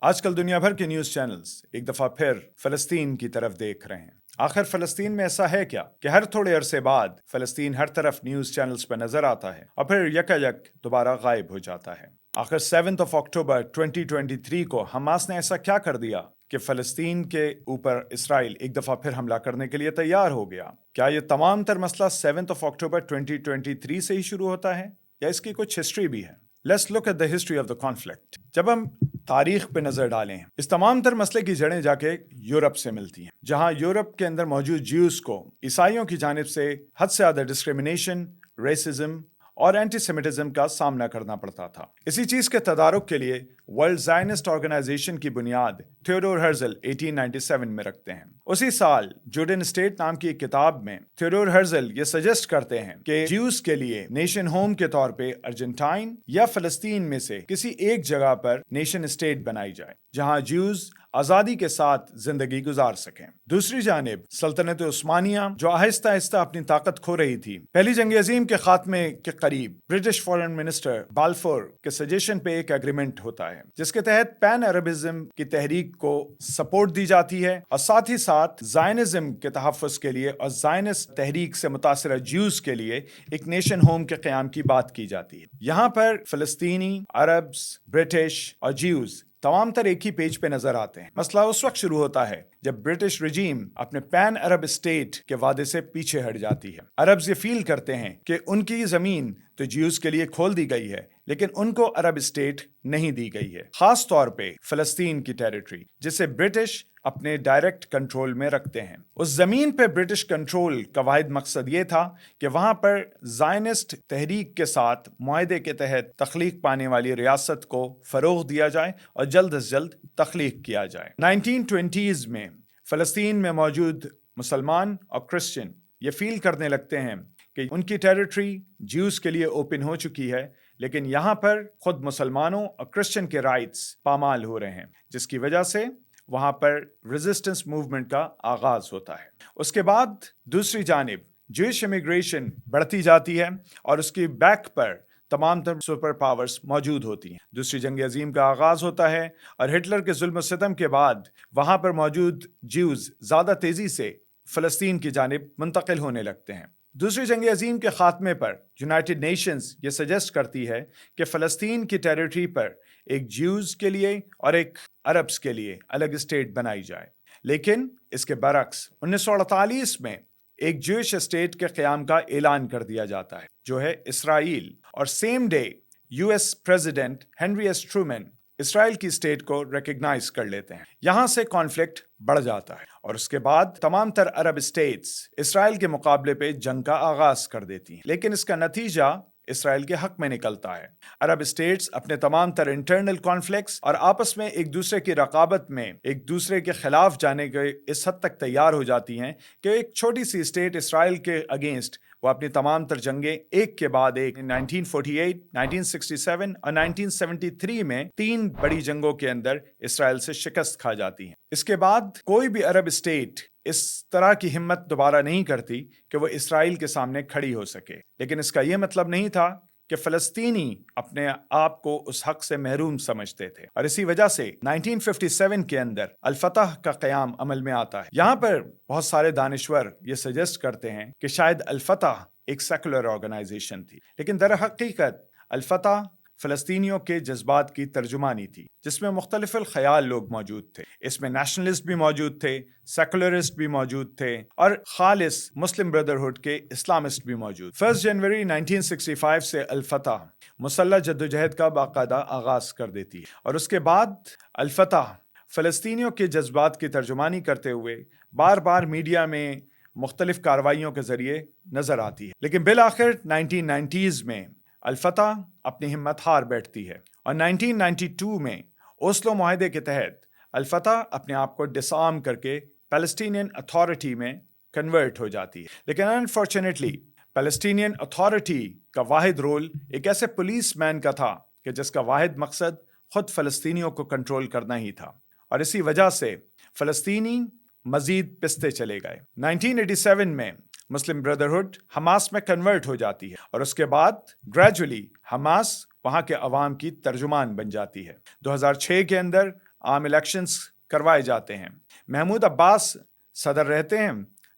آج کل دنیا بھر کے نیوز چینلز ایک دفعہ پھر فلسطین کی طرف دیکھ رہے ہیں۔ آخر فلسطین میں ایسا ہے کیا کہ ہر تھوڑے عرصے بعد فلسطین ہر طرف نیوز چینلز پہ نظر آتا ہے اور پھر یکایک دوبارہ غائب ہو جاتا ہے۔ آخر 7 اکتوبر 2023 کو حماس نے ایسا کیا کر دیا کہ فلسطین کے اوپر اسرائیل ایک دفعہ پھر حملہ کرنے کے لیے تیار ہو گیا؟ کیا یہ تمام تر مسئلہ 7 اکتوبر 2023 سے ہی شروع ہوتا ہے یا اس کی کچھ ہسٹری بھی ہے؟ Let's look at the history of the conflict. جب ہم تاریخ پہ نظر ڈالیں، اس تمام تر مسئلے کی جڑیں جا کے یورپ سے ملتی ہیں، جہاں یورپ کے اندر موجود جیوز کو عیسائیوں کی جانب سے حد سے زیادہ ڈسکریمنیشن، ریسزم اور اینٹی سیمیٹزم کا سامنا کرنا پڑتا تھا۔ اسی چیز کے تدارک کے لیے ورلڈ زائنسٹ آرگنائزیشن کی بنیاد تھیوڈور ہرزل 1897 میں رکھتے ہیں۔ اسی سال جوڈن اسٹیٹ نام کی ایک کتاب میں تھیوڈور ہرزل یہ سجیسٹ کرتے ہیں کہ جیوز کے لیے نیشن ہوم کے طور پہ ارجنٹائن یا فلسطین میں سے کسی ایک جگہ پر نیشن اسٹیٹ بنائی جائے جہاں جیوز آزادی کے ساتھ زندگی گزار سکیں۔ دوسری جانب سلطنت عثمانیہ جو آہستہ آہستہ اپنی طاقت کھو رہی تھی، پہلی جنگ عظیم کے خاتمے کے قریب برٹش فورن منسٹر بالفور کے سجیشن پہ ایک ایگریمنٹ ہوتا ہے جس کے تحت پین عربزم کی تحریک کو سپورٹ دی جاتی ہے اور ساتھ ہی ساتھ زائنزم کے تحفظ کے لیے اور زائنسٹ تحریک سے متاثرہ جیوز کے لیے ایک نیشن ہوم کے قیام کی بات کی جاتی ہے۔ یہاں پر فلسطینی، عربز، برٹش اور جیوز تمام تر ایک ہی پیج پہ نظر آتے ہیں۔ مسئلہ اس وقت شروع ہوتا ہے جب برٹش رجیم اپنے پین عرب اسٹیٹ کے وعدے سے پیچھے ہٹ جاتی ہے۔ عربز یہ فیل کرتے ہیں کہ ان کی زمین تو جیوز کے لیے کھول دی گئی ہے لیکن ان کو عرب اسٹیٹ نہیں دی گئی ہے، خاص طور پہ فلسطین کی ٹیریٹری جسے برٹش اپنے ڈائریکٹ کنٹرول میں رکھتے ہیں۔ اس زمین پہ برٹش کنٹرول کا واحد مقصد یہ تھا کہ وہاں پر زائنسٹ تحریک کے ساتھ معاہدے کے تحت تخلیق پانے والی ریاست کو فروغ دیا جائے اور جلد از جلد تخلیق کیا جائے۔ 1920s میں فلسطین میں موجود مسلمان اور کرسچن یہ فیل کرنے لگتے ہیں کہ ان کی ٹیریٹری جیوز کے لیے اوپن ہو چکی ہے، لیکن یہاں پر خود مسلمانوں اور کرسچن کے رائٹس پامال ہو رہے ہیں، جس کی وجہ سے وہاں پر ریزسٹنس موومنٹ کا آغاز ہوتا ہے۔ اس کے بعد دوسری جانب جوئش امیگریشن بڑھتی جاتی ہے اور اس کی بیک پر تمام تر سپر پاورز موجود ہوتی ہیں۔ دوسری جنگ عظیم کا آغاز ہوتا ہے اور ہٹلر کے ظلم و ستم کے بعد وہاں پر موجود جیوز زیادہ تیزی سے فلسطین کی جانب منتقل ہونے لگتے ہیں۔ دوسری جنگ عظیم کے خاتمے پر یونائٹڈ نیشنز یہ سجیسٹ کرتی ہے کہ فلسطین کی ٹیریٹری پر ایک جیوز کے لیے اور ایک عربز کے لیے الگ اسٹیٹ بنائی جائے، لیکن اس کے برعکس 1948 میں ایک جوئش اسٹیٹ کے قیام کا اعلان کر دیا جاتا ہے جو ہے اسرائیل، اور same day U S president Henry S Truman Israel کی اسٹیٹ کو ریکگنائز کر لیتے ہیں۔ یہاں سے کانفلکٹ بڑھ جاتا ہے اور اس کے بعد تمام تر عرب اسٹیٹس اسرائیل کے مقابلے پہ جنگ کا آغاز کر دیتی ہیں، لیکن اس کا نتیجہ اسرائیل کے حق میں نکلتا ہے۔ عرب اسٹیٹس اپنے تمام تر انٹرنل کانفلکٹس اور آپس میں ایک دوسرے کی رقابت میں ایک دوسرے کے خلاف جانے کے اس حد تک تیار ہو جاتی ہیں کہ ایک چھوٹی سی اسٹیٹ اسرائیل کے اگینسٹ وہ اپنی تمام تر جنگیں ایک کے بعد ایک 1948، 1967 اور 1973 میں 3 بڑی جنگوں کے اندر اسرائیل سے شکست کھا جاتی ہیں۔ اس کے بعد کوئی بھی عرب اسٹیٹ اس طرح کی ہمت دوبارہ نہیں کرتی کہ وہ اسرائیل کے سامنے کھڑی ہو سکے، لیکن اس کا یہ مطلب نہیں تھا کہ فلسطینی اپنے آپ کو اس حق سے محروم سمجھتے تھے، اور اسی وجہ سے 1957 کے اندر الفتح کا قیام عمل میں آتا ہے۔ یہاں پر بہت سارے دانشور یہ سجیسٹ کرتے ہیں کہ شاید الفتح ایک سیکولر آرگنائزیشن تھی، لیکن در حقیقت الفتح فلسطینیوں کے جذبات کی ترجمانی تھی جس میں مختلف الخیال لوگ موجود تھے۔ اس میں نیشنلسٹ بھی موجود تھے، سیکولرسٹ بھی موجود تھے اور خالص مسلم بردرہڈ کے اسلامسٹ بھی موجود۔ 1 جنوری 1965 سے الفتح مسلح جدوجہد کا باقاعدہ آغاز کر دیتی ہے، اور اس کے بعد الفتح فلسطینیوں کے جذبات کی ترجمانی کرتے ہوئے بار بار میڈیا میں مختلف کارروائیوں کے ذریعے نظر آتی ہے، لیکن بالآخر 1990s میں الفتح اپنی ہمت ہار بیٹھتی ہے اور 1992 میں اوسلو معاہدے کے تحت الفتح اپنے آپ کو ڈس آرم کر کے پیلسٹینین اتھارٹی میں کنورٹ ہو جاتی ہے، لیکن انفارچونیٹلی پیلسٹینین اتھارٹی کا واحد رول ایک ایسے پولیس مین کا تھا کہ جس کا واحد مقصد خود فلسطینیوں کو کنٹرول کرنا ہی تھا، اور اسی وجہ سے فلسطینی مزید پستے چلے گئے۔ 1987 میں مسلم بردرہڈ حماس میں کنورٹ ہو جاتی ہے اور اس کے بعد گریجولی حماس وہاں کے عوام کی ترجمان بن جاتی ہے۔ 2006 کے اندر عام الیکشنز کروائے جاتے ہیں، محمود عباس صدر رہتے ہیں،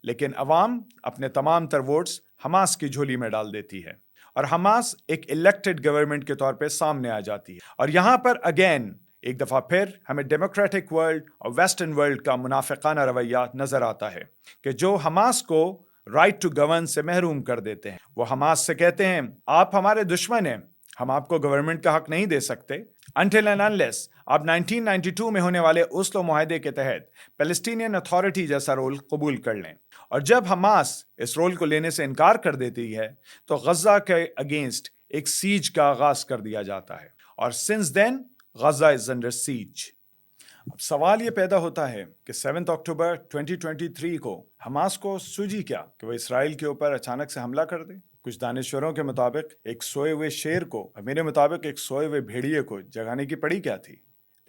لیکن عوام اپنے تمام تر ووٹس حماس کی جھولی میں ڈال دیتی ہے اور حماس ایک الیکٹڈ گورنمنٹ کے طور پہ سامنے آ جاتی ہے۔ اور یہاں پر اگین ایک دفعہ پھر ہمیں ڈیموکریٹک ورلڈ اور ویسٹرن ورلڈ کا منافقانہ رویہ نظر آتا ہے کہ جو حماس کو رائٹ ٹو گورن سے محروم کر دیتے ہیں۔ وہ حماس سے کہتے ہیں آپ ہمارے دشمن ہیں، ہم آپ کو گورنمنٹ کا حق نہیں دے سکتے until and unless آپ 1992 میں ہونے والے اوسلو معاہدے کے تحت پیلسٹینین اتھارٹی جیسا رول قبول کر لیں۔ اور جب حماس اس رول کو لینے سے انکار کر دیتی ہے تو غزہ کے اگینسٹ ایک سیج کا آغاز کر دیا جاتا ہے اور since then Gaza is under siege. اب سوال یہ پیدا ہوتا ہے کہ 7 اکتوبر 2023 کو حماس کو سوجی کیا کہ وہ اسرائیل کے اوپر اچانک سے حملہ کر دے؟ کچھ دانشوروں کے مطابق ایک سوئے ہوئے شیر کو، میرے مطابق ایک سوئے ہوئے بھیڑیے کو جگانے کی پڑی کیا تھی؟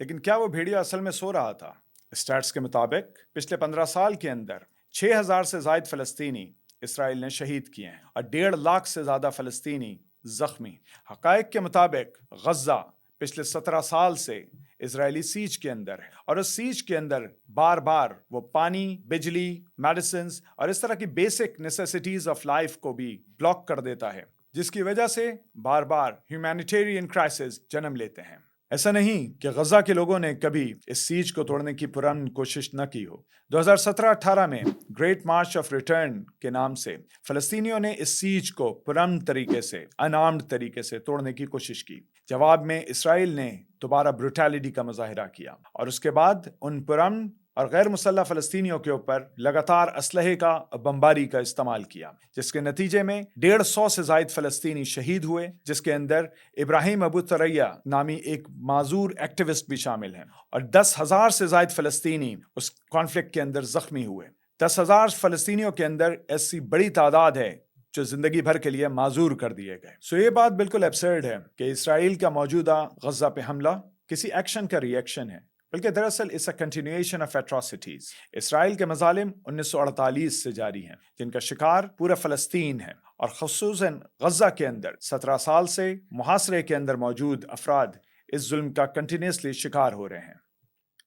لیکن کیا وہ بھیڑیا اصل میں سو رہا تھا؟ اسٹیٹس کے مطابق پچھلے 15 سال کے اندر 6000 سے زائد فلسطینی اسرائیل نے شہید کیے ہیں اور 1.5 لاکھ سے زیادہ فلسطینی زخمی۔ حقائق کے مطابق غزہ پچھلے 17 سال سے اسرائیلی سیج کے اندر ہے اور اس سیج کے اندر بار بار وہ پانی، بجلی، میڈیسنز اور اس طرح کی بیسک نیسیسٹیز آف لائف کو بھی بلاک کر دیتا ہے، جس کی وجہ سے بار بار ہیومینیٹیرین کرائسس جنم لیتے ہیں۔ ایسا نہیں کہ غزہ کے لوگوں نے کبھی اس سیج کو توڑنے کی پرامن کوشش نہ کی ہو۔ 2017-18 میں گریٹ مارچ آف ریٹرن کے نام سے فلسطینیوں نے اس سیج کو پرامن طریقے سے، انارمڈ طریقے سے توڑنے کی کوشش کی۔ جواب میں اسرائیل نے دوبارہ بروٹیلٹی کا مظاہرہ کیا اور اس کے بعد ان پرامن اور غیر مسلح فلسطینیوں کے اوپر لگاتار اسلحے کا اور بمباری کا استعمال کیا، جس کے نتیجے میں 150 سے زائد فلسطینی شہید ہوئے، جس کے اندر ابراہیم ابو ثریہ نامی ایک معذور ایکٹیوسٹ بھی شامل ہیں، اور 10,000 سے زائد فلسطینی اس کانفلکٹ کے اندر زخمی ہوئے۔ 10,000 فلسطینیوں کے اندر ایسی بڑی تعداد ہے جو زندگی بھر کے لیے معذور کر دیے گئے۔ یہ بات بالکل ایبسرڈ ہے کہ اسرائیل کا موجودہ غزہ پہ حملہ کسی ایکشن کا ری ایکشن ہے، بلکہ دراصل اس کنٹینیویشن آف ایٹراسٹیز۔ اسرائیل کے مظالم 1948 سے جاری ہیں، جن کا شکار پورا فلسطین ہے، اور خصوصاً غزہ کے اندر 17 سال سے محاصرے کے اندر موجود افراد اس ظلم کا کنٹینیوسلی شکار ہو رہے ہیں۔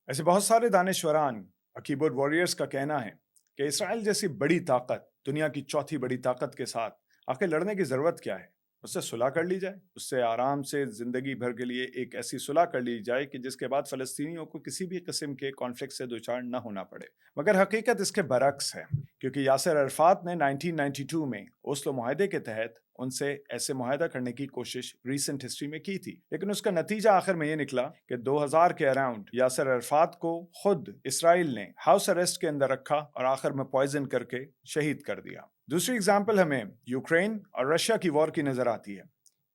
ایسے بہت سارے دانشوران اور کی بورڈ واریئرز کا کہنا ہے کہ اسرائیل جیسی بڑی طاقت، دنیا کی چوتھی بڑی طاقت کے ساتھ آخر لڑنے کی ضرورت کیا ہے؟ اس سے صلح کر لی جائے، اس سے آرام سے زندگی بھر کے لیے ایک ایسی صلح کر لی جائے کہ جس کے بعد فلسطینیوں کو کسی بھی قسم کے کانفلکٹ سے دوچار نہ ہونا پڑے۔ مگر حقیقت اس کے برعکس ہے، کیونکہ یاسر عرفات نے 1992 میں اوسلو معاہدے کے تحت ان سے ایسے معاہدہ کرنے کی کوشش ریسنٹ ہسٹری میں کی تھی، لیکن اس کا نتیجہ آخر میں یہ نکلا کہ 2000 کے اراؤنڈ یاسر عرفات کو خود اسرائیل نے ہاؤس اریسٹ کے اندر رکھا اور آخر میں پوائزن کر کے شہید کر دیا۔ دوسری اگزامپل ہمیں یوکرین اور رشیا کی وار کی نظر آتی ہے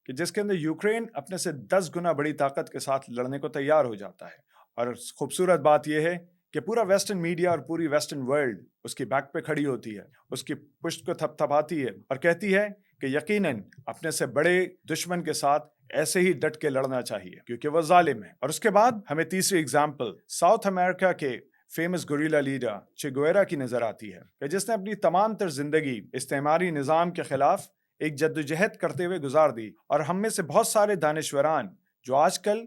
کہ جس کے اندر یوکرین اپنے سے 10 گنا بڑی طاقت کے ساتھ لڑنے کو تیار ہو جاتا ہے، اور خوبصورت بات یہ ہے کہ پورا ویسٹرن میڈیا اور پوری ویسٹرن ورلڈ اس کی بیک پہ کھڑی ہوتی ہے، اس کی پشت کو تھپ تھپاتی ہے اور کہتی ہے کہ یقیناً اپنے سے بڑے دشمن کے ساتھ ایسے ہی ڈٹ کے لڑنا چاہیے کیونکہ وہ ظالم ہے۔ اور اس کے بعد ہمیں تیسری اگزامپل ساؤتھ امریکہ کے فیمس گوریلا لیڈر چے گویرا کی نظر آتی ہے کہ جس نے اپنی تمام تر زندگی استعماری نظام کے خلاف ایک جدوجہد کرتے ہوئے گزار دی، اور ہم میں سے بہت سارے دانشوران جو آج کل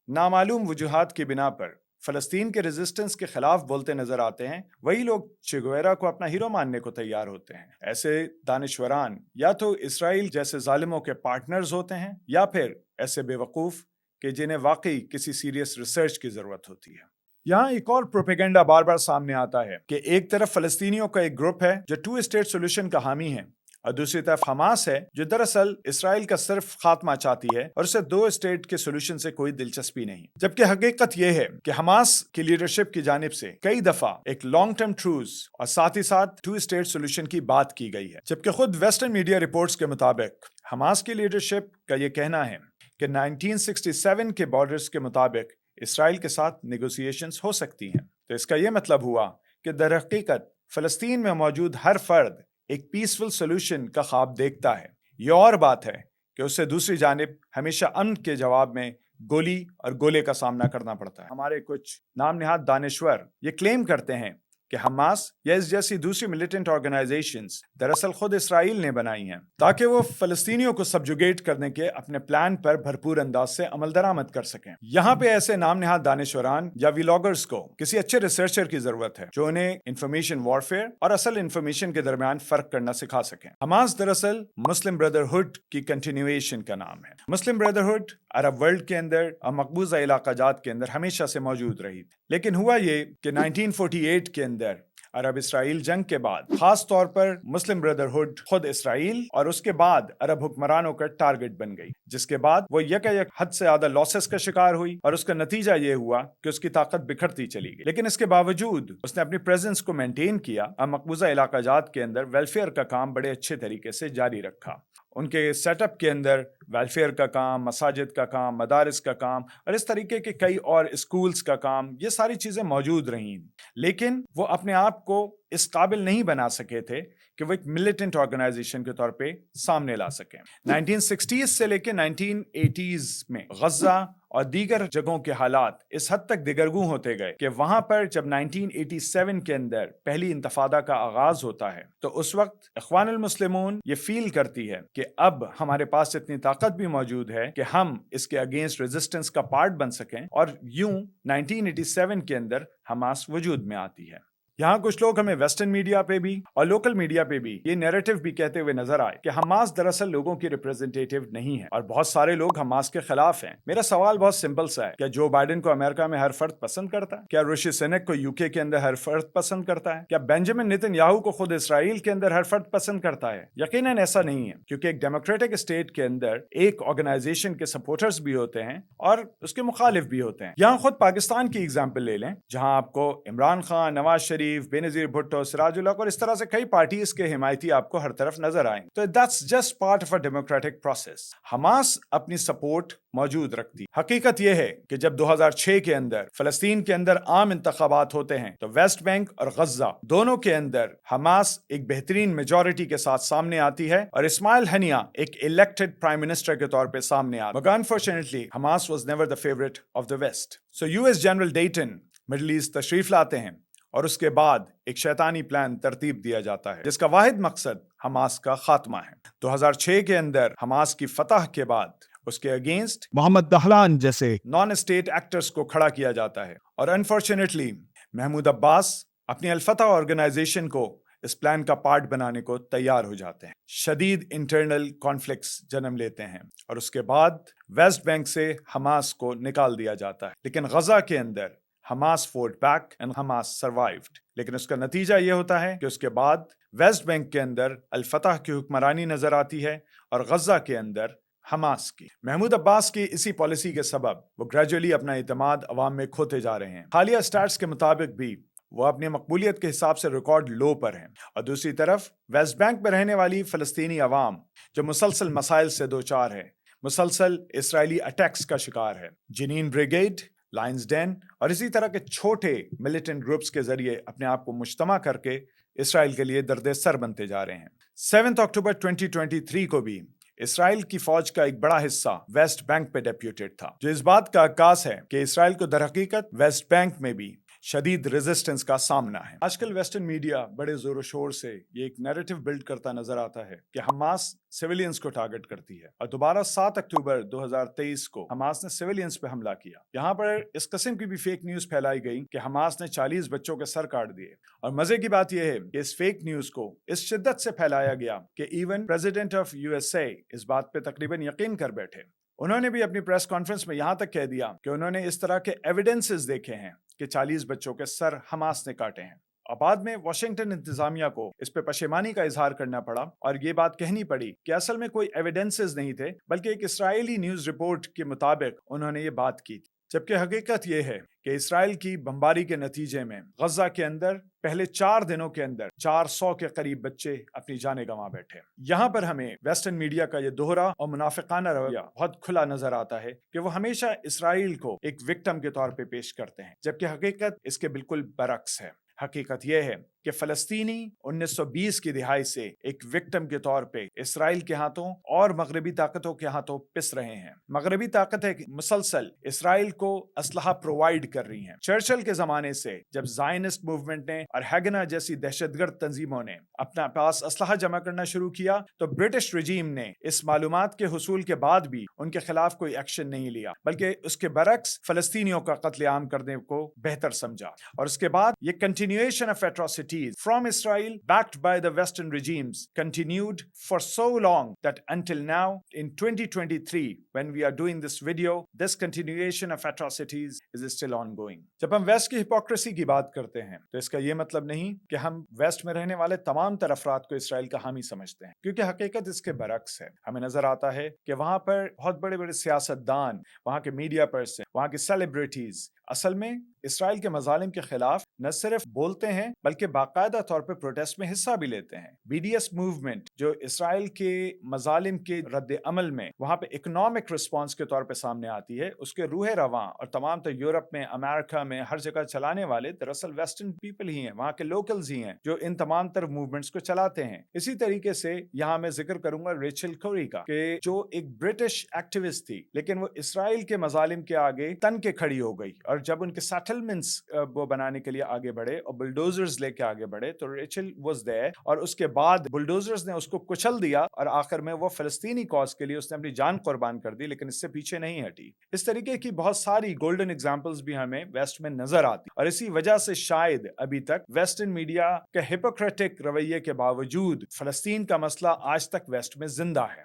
نامعلوم وجوہات کی بنا پر فلسطین کے ریزسٹنس کے خلاف بولتے نظر آتے ہیں، وہی لوگ چے گویرا کو اپنا ہیرو ماننے کو تیار ہوتے ہیں۔ ایسے دانشوران یا تو اسرائیل جیسے ظالموں کے پارٹنرز ہوتے ہیں یا پھر ایسے بے وقوف کہ جنہیں واقعی کسی سیریس ریسرچ کی ضرورت ہوتی ہے۔ یہاں ایک اور پروپیگنڈا بار بار سامنے آتا ہے کہ ایک طرف فلسطینیوں کا ایک گروپ ہے جو 2 اسٹیٹ سولوشن کا حامی ہے، اور دوسری طرف حماس ہے جو دراصل اسرائیل کا صرف خاتمہ چاہتی ہے اور اسے 2 اسٹیٹ کے سولوشن سے کوئی دلچسپی نہیں۔ جبکہ حقیقت یہ ہے کہ حماس کی لیڈرشپ کی جانب سے کئی دفعہ ایک لانگ ٹرم ٹروز اور ساتھ ہی ساتھ 2 اسٹیٹ سولوشن کی بات کی گئی ہے، جبکہ خود ویسٹرن میڈیا رپورٹس کے مطابق حماس کی لیڈرشپ کا یہ کہنا ہے کہ 1967 کے بارڈرز کے مطابق اسرائیل کے ساتھ نیگوسیشنز ہو سکتی ہیں۔ تو اس کا یہ مطلب ہوا کہ در حقیقت فلسطین میں موجود ہر فرد ایک پیسفل سولوشن کا خواب دیکھتا ہے۔ یہ اور بات ہے کہ اسے دوسری جانب ہمیشہ امن کے جواب میں گولی اور گولے کا سامنا کرنا پڑتا ہے۔ ہمارے کچھ نام نہاد دانشور یہ کلیم کرتے ہیں کہ حماس یا اس جیسی دوسری ملیٹنٹ آرگنائزیشنز دراصل خود اسرائیل نے بنائی ہیں تاکہ وہ فلسطینیوں کو سبجوگیٹ کرنے کے اپنے پلان پر بھرپور انداز سے عمل درآمد کر سکیں۔ یہاں پہ ایسے نام نہاد دانشوران یا ویلاگرز کو کسی اچھے ریسرچر کی ضرورت ہے جو انہیں انفارمیشن وارفیئر اور اصل انفارمیشن کے درمیان فرق کرنا سکھا سکیں۔ حماس دراصل مسلم بردرہڈ کی کنٹینیویشن کا نام ہے۔ مسلم بردرہڈ عرب ورلڈ کے اندر اور مقبوضہ علاقہ جات کے اندر ہمیشہ سے موجود رہی، لیکن ہوا یہ کہ 1948 کے اندر عرب اسرائیل جنگ کے بعد خاص طور پر مسلم بردرہڈ خود اسرائیل اور اس کے بعد عرب حکمرانوں کا ٹارگٹ بن گئی، جس کے بعد وہ یک حد سے زیادہ لاسز کا شکار ہوئی اور اس کا نتیجہ یہ ہوا کہ اس کی طاقت بکھرتی چلی گئی۔ لیکن اس کے باوجود اس نے اپنی پریزنس کو مینٹین کیا اور مقبوضہ علاقہ جات کے اندر ویلفیئر کا کام بڑے اچھے طریقے سے جاری رکھا۔ ان کے سیٹ اپ کے اندر ویلفیئر کا کام، مساجد کا کام، مدارس کا کام اور اس طریقے کے کئی اور اسکولز کا کام، یہ ساری چیزیں موجود رہیں، لیکن وہ اپنے آپ کو اس قابل نہیں بنا سکے تھے کہ وہ ایک ملیٹنٹ آرگنائزیشن کے طور پہ سامنے لا سکیں۔ 1960s سے لے کے 1980s میں غزہ اور دیگر جگہوں کے حالات اس حد تک دگرگوں ہوتے گئے کہ وہاں پر جب 1987 کے اندر پہلی انتفاضہ کا آغاز ہوتا ہے تو اس وقت اخوان المسلمون یہ فیل کرتی ہے کہ اب ہمارے پاس اتنی طاقت بھی موجود ہے کہ ہم اس کے اگینسٹ ریزسٹنس کا پارٹ بن سکیں، اور یوں 1987 کے اندر حماس وجود میں آتی ہے۔ یہاں کچھ لوگ ہمیں ویسٹرن میڈیا پہ بھی اور لوکل میڈیا پہ بھی یہ نیریٹو بھی کہتے ہوئے نظر آئے کہ حماس دراصل لوگوں کی ریپرزنٹیٹیو نہیں ہے اور بہت سارے لوگ حماس کے خلاف ہیں۔ میرا سوال بہت سمپل سا ہے، کیا جو بائیڈن کو امریکہ میں ہر فرد پسند کرتا ہے؟ کیا رشی سنک کو UK کے اندر ہر فرد پسند کرتا ہے؟ کیا بینجامن نیتن یاہو کو خود اسرائیل کے اندر ہر فرد پسند کرتا ہے؟ یقیناً ایسا نہیں ہے، کیونکہ ایک ڈیموکریٹک اسٹیٹ کے اندر ایک آرگنائزیشن کے سپورٹرز بھی ہوتے ہیں اور اس کے مخالف بھی ہوتے ہیں۔ یہاں خود پاکستان کی ایگزامپل لے لیں، جہاں آپ کو عمران خان، نواز شریف، بینظیر بھٹو، سراج الحق اور اس طرح سے کئی پارٹیز کے حمایتی آپ کو ہر طرف نظر آئیں، تو that's just part of a democratic process۔ Hamas اپنی سپورٹ موجود رکھتی۔ حقیقت یہ ہے کہ جب 2006 کے اندر فلسطین کے اندر عام انتخابات ہوتے ہیں تو ویسٹ بینک اور غزہ دونوں کے اندر حماس ایک بہترین میجورٹی کے ساتھ سامنے آتی ہے اور اسماعیل ہنیہ ایک الیکٹڈ پرائم منسٹر کے طور پہ سامنے آتی ہے، مگر unfortunately Hamas was never the favorite of the West۔ So US general Dayton Middle East تشریف لاتے ہیں اور اس کے بعد ایک شیطانی پلان ترتیب دیا جاتا ہے جس کا واحد مقصد حماس کا خاتمہ ہے۔ 2006 کے اندر حماس کی فتح کے بعد اس کے اگینسٹ محمد دہلان جیسے نان اسٹیٹ ایکٹرز کو کھڑا کیا جاتا ہے، اور انفارچونیٹلی محمود عباس اپنی الفتح آرگنائزیشن کو اس پلان کا پارٹ بنانے کو تیار ہو جاتے ہیں۔ شدید انٹرنل کانفلکٹس جنم لیتے ہیں اور اس کے بعد ویسٹ بینک سے حماس کو نکال دیا جاتا ہے، لیکن غزہ کے اندر Hamas fought back and Hamas survived. لیکن اس کا نتیجہ یہ ہوتا ہے کہ اس کے بعد ویسٹ بینک کے اندر الفتح کی حکمرانی نظر آتی ہے اور غزہ کے اندر حماس کی۔ محمود عباس کی اسی پالیسی کے سبب وہ گریجولی اپنا اعتماد عوام میں کھوتے جا رہے ہیں۔ حالیہ سٹیٹس کے مطابق بھی وہ اپنی مقبولیت کے حساب سے ریکارڈ لو پر ہیں، اور دوسری طرف ویسٹ بینک میں رہنے والی فلسطینی عوام جو مسلسل مسائل سے دوچار ہے، مسلسل اسرائیلی اٹیکس کا شکار ہے۔ جنین بریگیڈ، لائنز ڈین اور اسی طرح کے چھوٹے ملیٹنٹ گروپس کے ذریعے اپنے آپ کو مجتمع کر کے اسرائیل کے لیے درد سر بنتے جا رہے ہیں۔ 7 اکتوبر 2023 کو بھی اسرائیل کی فوج کا ایک بڑا حصہ ویسٹ بینک پہ ڈیپیوٹیڈ تھا، جو اس بات کا عکاس ہے کہ اسرائیل کو در حقیقت ویسٹ بینک میں بھی شدید ریزسٹنس کا سامنا ہے۔ آج کل ویسٹرن میڈیا بڑے زور و شور سے یہ ایک نیریٹو بلڈ کرتا نظر آتا ہے کہ حماس سویلینز کو ٹارگٹ کرتی ہے، اور دوبارہ 7 اکتوبر 2023 کو حماس نے سویلینز پہ حملہ کیا۔ یہاں پر اس قسم کی بھی فیک نیوز پھیلائی گئی کہ حماس نے 40 بچوں کے سر کاٹ دیے، اور مزے کی بات یہ ہے کہ اس فیک نیوز کو اس شدت سے پھیلایا گیا کہ ایون پریزیڈنٹ آف USA اس بات پہ تقریباً یقین کر بیٹھے۔ انہوں نے بھی اپنی پریس کانفرنس میں یہاں تک کہہ دیا کہ انہوں نے اس طرح کے ایویڈنسز دیکھے ہیں کہ 40 بچوں کے سر حماس نے کاٹے ہیں، اور بعد میں واشنگٹن انتظامیہ کو اس پہ پشیمانی کا اظہار کرنا پڑا اور یہ بات کہنی پڑی کہ اصل میں کوئی ایویڈنسز نہیں تھے، بلکہ ایک اسرائیلی نیوز رپورٹ کے مطابق انہوں نے یہ بات کی تھی، جبکہ حقیقت یہ ہے کہ اسرائیل کی بمباری کے نتیجے میں غزہ کے اندر پہلے 4 دنوں کے اندر 400 کے قریب بچے اپنی جانیں گنوا بیٹھے۔ یہاں پر ہمیں ویسٹرن میڈیا کا یہ دوہرا اور منافقانہ رویہ بہت کھلا نظر آتا ہے کہ وہ ہمیشہ اسرائیل کو ایک وکٹم کے طور پہ پیش کرتے ہیں، جبکہ حقیقت اس کے بالکل برعکس ہے۔ حقیقت یہ ہے کہ فلسطینی 1920 کی دہائی سے ایک وکٹم کے طور پہ اسرائیل کے ہاتھوں اور مغربی طاقتوں کے ہاتھوں پس رہے ہیں۔ مغربی طاقتیں مسلسل اسرائیل کو اسلحہ پرووائیڈ کر رہی ہیں۔ چرچل کے زمانے سے جب زائنسٹ موومنٹ نے اور ہیگنا جیسی دہشت گرد تنظیموں نے اپنا پاس اسلحہ جمع کرنا شروع کیا تو برٹش رجیم نے اس معلومات کے حصول کے بعد بھی ان کے خلاف کوئی ایکشن نہیں لیا، بلکہ اس کے برعکس فلسطینیوں کا قتل عام کرنے کو بہتر سمجھا۔ اور اس کے بعد یہ continuation of atrocities from Israel backed by the Western regimes continued for so long that until now in 2023 when we are doing this video this continuation of atrocities is still ongoing۔ جب ہم waste کی hypocrisy کی بات کرتے ہیں تو اس کا یہ مطلب نہیں کہ ہم ویسٹ میں رہنے والے تمام تر افراد کو اسرائیل کا حامی سمجھتے ہیں، کیونکہ حقیقت اس کے برعکس ہے۔ ہمیں نظر آتا ہے کہ وہاں پر بہت بڑے بڑے سیاستدان، وہاں کے میڈیا پرسن، وہاں کے سیلیبریٹیز اصل میں اسرائیل کے مظالم کے خلاف نہ صرف بولتے ہیں بلکہ باقاعدہ طور پر پروٹیسٹ میں حصہ بھی لیتے ہیں۔ بی ڈی ایس موومنٹ جو اسرائیل کے مظالم کے رد عمل میں وہاں پہ اکنامک رسپانس کے طور پہ سامنے آتی ہے، اس کے روح رواں اور تمام تر یورپ میں، امریکہ میں، ہر جگہ چلانے والے دراصل ویسٹرن پیپل ہی ہیں، وہاں کے لوکلز ہی ہیں جو ان تمام تر موومنٹس کو چلاتے ہیں۔ اسی طریقے سے یہاں میں ذکر کروں گا ریچل کوری کا، کہ جو ایک برٹش ایکٹیوسٹ تھی لیکن وہ اسرائیل کے مظالم کے آگے تن کے کھڑی ہو گئی، اور جب ان کے سیٹلمنٹس وہ بنانے کے لیے آگے بڑھے اور بلڈوزرز لے کے آگے بڑھے تو ریچل واز دیئر، اور اس کے بعد بلڈوزرز نے اس کو کچل دیا اور آخر میں وہ فلسطینی کاز کے لیے اس نے اپنی جان قربان کر دی، لیکن اس سے پیچھے نہیں ہٹی۔ اس طریقے کی بہت ساری گولڈن ایگزامپلز بھی ہمیں ویسٹ میں نظر آتی، اور اسی وجہ سے شاید ابھی تک ویسٹرن میڈیا کے ہپوکریٹک رویے کے باوجود فلسطین کا مسئلہ آج تک ویسٹ میں زندہ ہے۔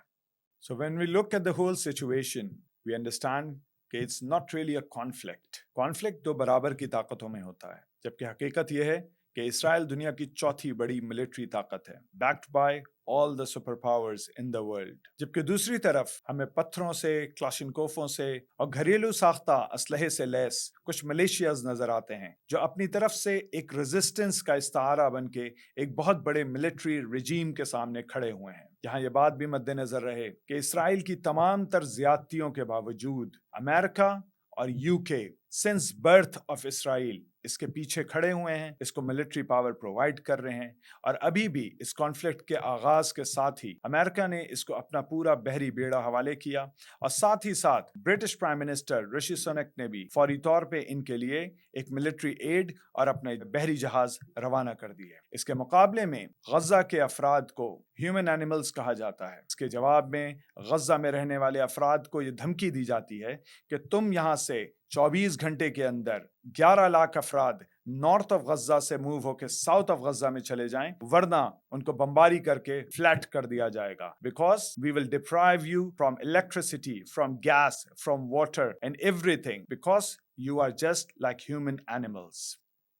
So when we look at the whole situation, we understand کہ it's not really a conflict۔ Conflict دو برابر کی طاقتوں میں ہوتا ہے، جبکہ حقیقت یہ ہے کہ اسرائیل دنیا کی چوتھی بڑی ملٹری طاقت ہے، backed by all the super powers in the world۔ جبکہ دوسری طرف ہمیں پتھروں سے، کلاشنکوفوں سے اور گھریلو ساختہ اسلحے سے لیس کچھ ملیشیاز نظر آتے ہیں جو اپنی طرف سے ایک ریزسٹنس کا استعارہ بن کے ایک بہت بڑے ملٹری رجیم کے سامنے کھڑے ہوئے ہیں۔ یہاں یہ بات بھی مد نظر رہے کہ اسرائیل کی تمام تر زیادتیوں کے باوجود امریکہ اور یو کے سنس برتھ آف اسرائیل اس کے پیچھے کھڑے ہوئے ہیں، اس کو ملٹری پاور پرووائڈ کر رہے ہیں، اور ابھی بھی اس کانفلکٹ کے آغاز کے ساتھ ہی امریکہ نے اس کو اپنا پورا بحری بیڑا حوالے کیا، اور ساتھ ہی ساتھ British prime minister Rishi Sunak نے بھی فوری طور پہ ان کے لیے ایک ملٹری ایڈ اور اپنے بحری جہاز روانہ کر دیے۔ اس کے مقابلے میں غزہ کے افراد کو ہیومن اینیملز کہا جاتا ہے۔ اس کے جواب میں غزہ میں رہنے والے افراد کو یہ دھمکی دی جاتی ہے کہ تم یہاں سے 24 گھنٹے کے اندر 11 لاکھ افراد نارتھ آف غزہ سے موو ہو کے ساؤتھ آف غزہ میں چلے جائیں، ورنہ ان کو بمباری کر کے فلیٹ کر دیا جائے گا، because we will deprive you from electricity, from gas, from water and everything, because you are just like human animals.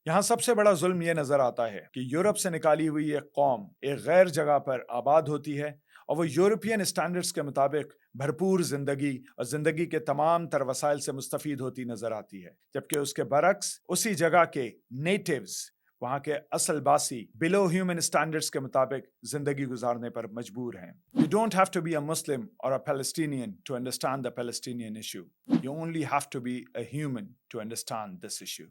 یہاں سب سے بڑا ظلم یہ نظر آتا ہے کہ یورپ سے نکالی ہوئی ایک قوم ایک غیر جگہ پر آباد ہوتی ہے، اور وہ یورپین اسٹینڈرڈز کے مطابق بھرپور زندگی اور زندگی کے تمام تر وسائل سے مستفید ہوتی نظر آتی ہے، جبکہ اس کے برعکس اسی جگہ کے نیٹیوز، وہاں کے اصل باسی بلو ہیومن اسٹینڈرڈز کے مطابق زندگی گزارنے پر مجبور ہیں۔ You don't have to be a Muslim or a Palestinian to understand the Palestinian issue. You only have to be a human to understand this issue۔